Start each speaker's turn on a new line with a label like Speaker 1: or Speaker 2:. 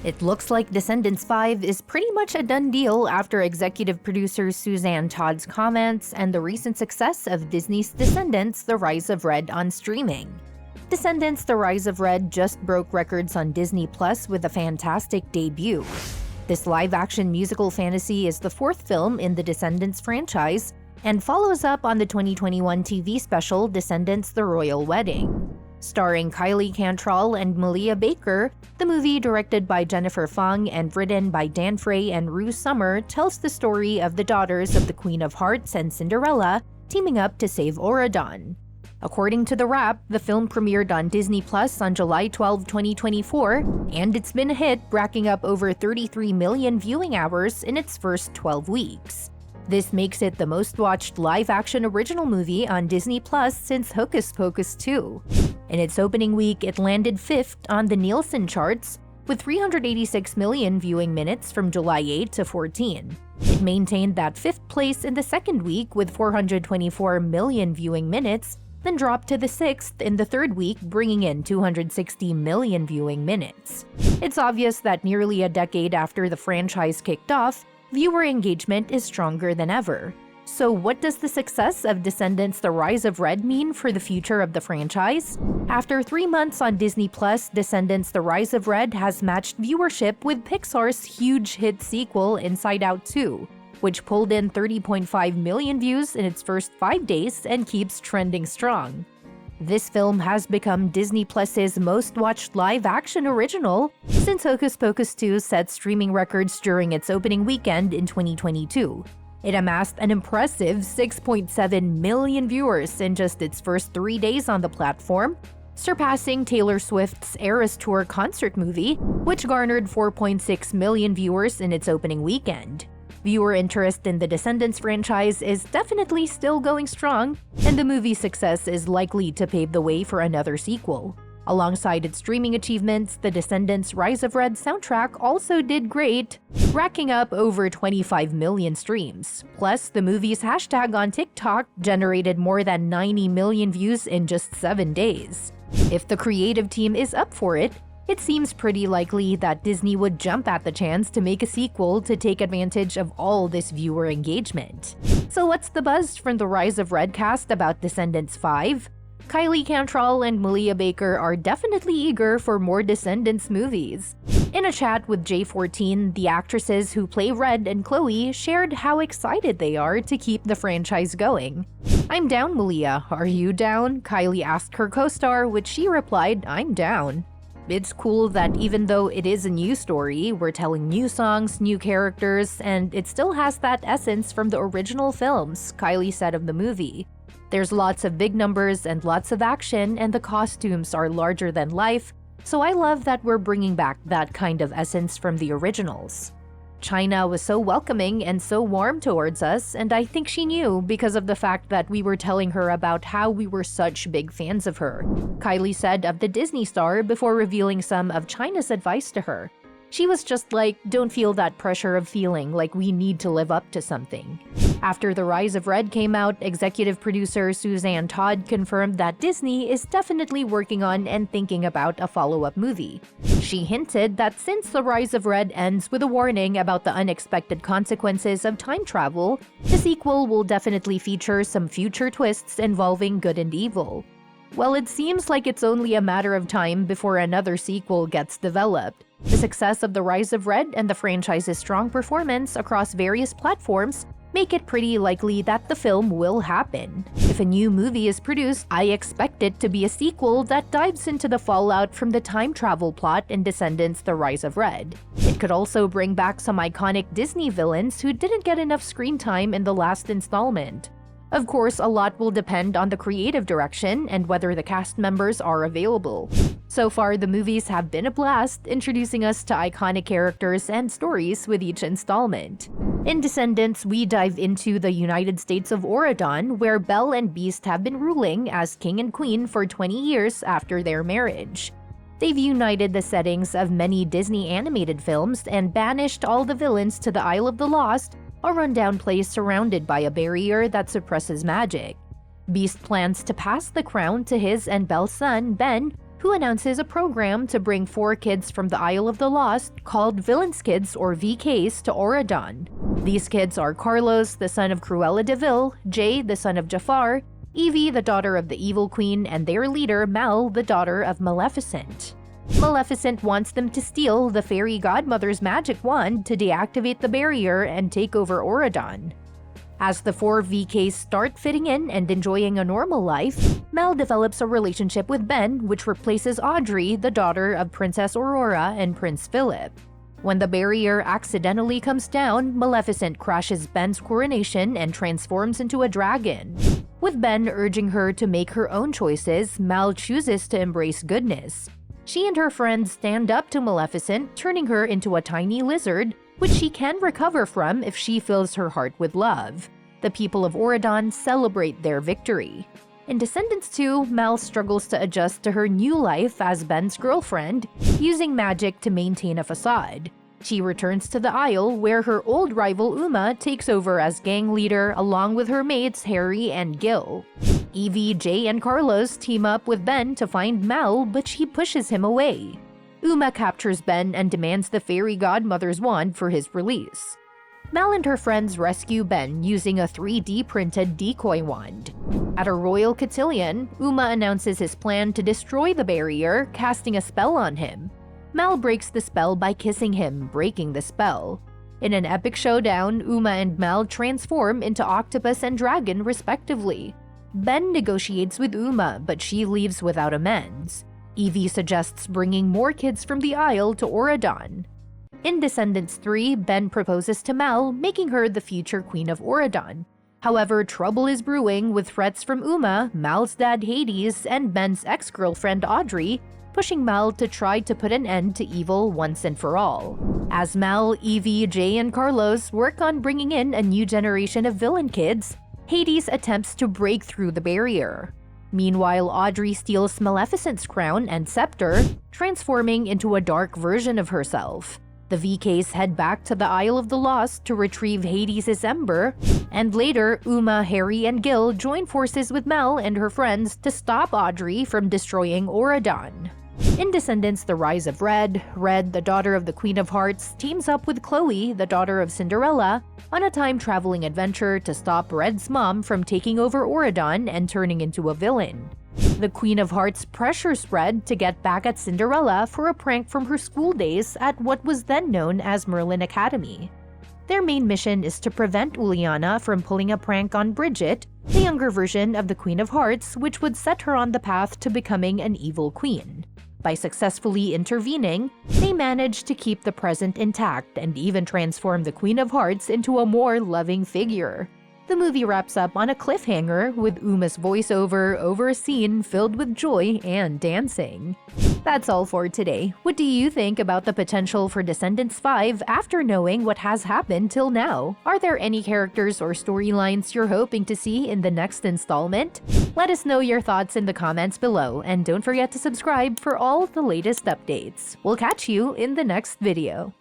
Speaker 1: It looks like Descendants 5 is pretty much a done deal after executive producer Suzanne Todd's comments and the recent success of Disney's Descendants: The Rise of Red on streaming. Descendants: The Rise of Red just broke records on Disney Plus with a fantastic debut. This live-action musical fantasy is the fourth film in the Descendants franchise and follows up on the 2021 TV special Descendants: The Royal Wedding. Starring Kylie Cantrell and Malia Baker, the movie, directed by Jennifer Fung and written by Dan Frey and Rue Summer, tells the story of the daughters of the Queen of Hearts and Cinderella teaming up to save Auradon. According to The Wrap, the film premiered on Disney Plus on July 12, 2024, and it's been a hit, racking up over 33 million viewing hours in its first 12 weeks. This makes it the most-watched live-action original movie on Disney Plus since Hocus Pocus 2. In its opening week, it landed 5th on the Nielsen charts, with 386 million viewing minutes from July 8 to 14. It maintained that 5th place in the second week with 424 million viewing minutes, then dropped to the 6th in the third week, bringing in 260 million viewing minutes. It's obvious that nearly a decade after the franchise kicked off, viewer engagement is stronger than ever. So what does the success of Descendants: The Rise of Red mean for the future of the franchise? After 3 months on Disney Plus, Descendants: The Rise of Red has matched viewership with Pixar's huge hit sequel Inside Out 2, which pulled in 30.5 million views in its first 5 days and keeps trending strong. This film has become Disney Plus's most-watched live-action original since Hocus Pocus 2 set streaming records during its opening weekend in 2022. It amassed an impressive 6.7 million viewers in just its first 3 days on the platform, surpassing Taylor Swift's Eras Tour concert movie, which garnered 4.6 million viewers in its opening weekend. Viewer interest in the Descendants franchise is definitely still going strong, and the movie's success is likely to pave the way for another sequel. Alongside its streaming achievements, the Descendants: Rise of Red soundtrack also did great, racking up over 25 million streams. Plus, the movie's hashtag on TikTok generated more than 90 million views in just 7 days. If the creative team is up for it, it seems pretty likely that Disney would jump at the chance to make a sequel to take advantage of all this viewer engagement. So what's the buzz from the Rise of Red cast about Descendants 5? Kylie Cantrell and Malia Baker are definitely eager for more Descendants movies. In a chat with J14, the actresses who play Red and Chloe shared how excited they are to keep the franchise going. "I'm down, Malia. Are you down?" Kylie asked her co-star, which she replied, "I'm down." It's cool that even though it is a new story, we're telling new songs, new characters, and it still has that essence from the original films, Kylie said of the movie. There's lots of big numbers and lots of action, and the costumes are larger than life, so I love that we're bringing back that kind of essence from the originals. China was so welcoming and so warm towards us, and I think she knew because of the fact that we were telling her about how we were such big fans of her, Kylie said of the Disney star before revealing some of China's advice to her. She was just like, "Don't feel that pressure of feeling like we need to live up to something." After The Rise of Red came out, executive producer Suzanne Todd confirmed that Disney is definitely working on and thinking about a follow-up movie. She hinted that since The Rise of Red ends with a warning about the unexpected consequences of time travel, the sequel will definitely feature some future twists involving good and evil. Well, it seems like it's only a matter of time before another sequel gets developed. The success of The Rise of Red and the franchise's strong performance across various platforms make it pretty likely that the film will happen. If a new movie is produced, I expect it to be a sequel that dives into the fallout from the time travel plot in Descendants: The Rise of Red. It could also bring back some iconic Disney villains who didn't get enough screen time in the last installment. Of course, a lot will depend on the creative direction and whether the cast members are available. So far, the movies have been a blast, introducing us to iconic characters and stories with each installment. In Descendants, we dive into the United States of Auradon, where Belle and Beast have been ruling as king and queen for 20 years after their marriage. They've united the settings of many Disney animated films and banished all the villains to the Isle of the Lost, a rundown place surrounded by a barrier that suppresses magic. Beast plans to pass the crown to his and Belle's son, Ben, who announces a program to bring 4 kids from the Isle of the Lost called Villainous Kids or VKs to Auradon. These kids are Carlos, the son of Cruella de Vil, Jay, the son of Jafar, Evie, the daughter of the Evil Queen, and their leader, Mal, the daughter of Maleficent. Maleficent wants them to steal the fairy godmother's magic wand to deactivate the barrier and take over Auradon. As the 4 VKs start fitting in and enjoying a normal life, Mal develops a relationship with Ben, which replaces Audrey, the daughter of Princess Aurora and Prince Philip. When the barrier accidentally comes down, Maleficent crashes Ben's coronation and transforms into a dragon. With Ben urging her to make her own choices, Mal chooses to embrace goodness. She and her friends stand up to Maleficent, turning her into a tiny lizard, which she can recover from if she fills her heart with love. The people of Auradon celebrate their victory. In Descendants 2, Mal struggles to adjust to her new life as Ben's girlfriend, using magic to maintain a facade. She returns to the Isle, where her old rival Uma takes over as gang leader along with her mates Harry and Gil. Evie, Jay, and Carlos team up with Ben to find Mal, but she pushes him away. Uma captures Ben and demands the fairy godmother's wand for his release. Mal and her friends rescue Ben using a 3D printed decoy wand. At a royal cotillion, Uma announces his plan to destroy the barrier, casting a spell on him. Mal breaks the spell by kissing him, breaking the spell. In an epic showdown, Uma and Mal transform into octopus and dragon respectively. Ben negotiates with Uma, but she leaves without amends. Evie suggests bringing more kids from the Isle to Auradon. In Descendants 3, Ben proposes to Mal, making her the future queen of Auradon. However, trouble is brewing with threats from Uma, Mal's dad Hades, and Ben's ex-girlfriend Audrey, pushing Mal to try to put an end to evil once and for all. As Mal, Evie, Jay, and Carlos work on bringing in a new generation of villain kids, Hades attempts to break through the barrier. Meanwhile, Audrey steals Maleficent's crown and scepter, transforming into a dark version of herself. The VKs head back to the Isle of the Lost to retrieve Hades' ember, and later, Uma, Harry, and Gil join forces with Mal and her friends to stop Audrey from destroying Auradon. In Descendants: The Rise of Red, the daughter of the Queen of Hearts, teams up with Chloe, the daughter of Cinderella, on a time-traveling adventure to stop Red's mom from taking over Auradon and turning into a villain. The Queen of Hearts pressures Red to get back at Cinderella for a prank from her school days at what was then known as Merlin Academy. Their main mission is to prevent Uliana from pulling a prank on Bridget, the younger version of the Queen of Hearts, which would set her on the path to becoming an evil queen. By successfully intervening, they manage to keep the present intact and even transform the Queen of Hearts into a more loving figure. The movie wraps up on a cliffhanger with Uma's voiceover over a scene filled with joy and dancing. That's all for today. What do you think about the potential for Descendants 5 after knowing what has happened till now? Are there any characters or storylines you're hoping to see in the next installment? Let us know your thoughts in the comments below, and don't forget to subscribe for all the latest updates. We'll catch you in the next video.